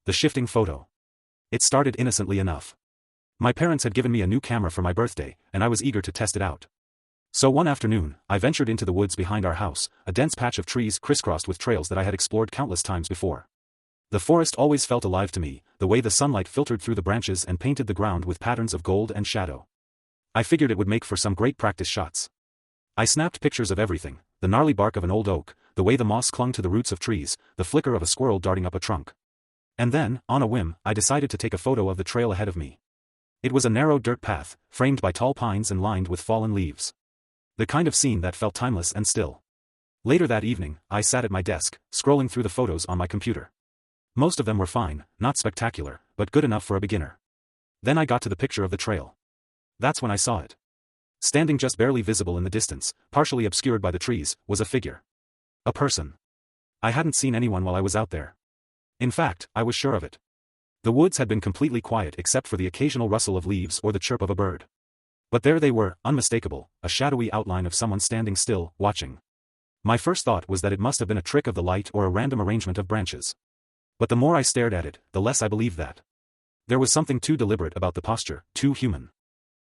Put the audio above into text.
The shifting photo. It started innocently enough. My parents had given me a new camera for my birthday, and I was eager to test it out. So one afternoon, I ventured into the woods behind our house, a dense patch of trees crisscrossed with trails that I had explored countless times before. The forest always felt alive to me, the way the sunlight filtered through the branches and painted the ground with patterns of gold and shadow. I figured it would make for some great practice shots. I snapped pictures of everything: the gnarly bark of an old oak, the way the moss clung to the roots of trees, the flicker of a squirrel darting up a trunk. And then, on a whim, I decided to take a photo of the trail ahead of me. It was a narrow dirt path, framed by tall pines and lined with fallen leaves. The kind of scene that felt timeless and still. Later that evening, I sat at my desk, scrolling through the photos on my computer. Most of them were fine, not spectacular, but good enough for a beginner. Then I got to the picture of the trail. That's when I saw it. Standing just barely visible in the distance, partially obscured by the trees, was a figure. A person. I hadn't seen anyone while I was out there. In fact, I was sure of it. The woods had been completely quiet except for the occasional rustle of leaves or the chirp of a bird. But there they were, unmistakable, a shadowy outline of someone standing still, watching. My first thought was that it must have been a trick of the light or a random arrangement of branches. But the more I stared at it, the less I believed that. There was something too deliberate about the posture, too human.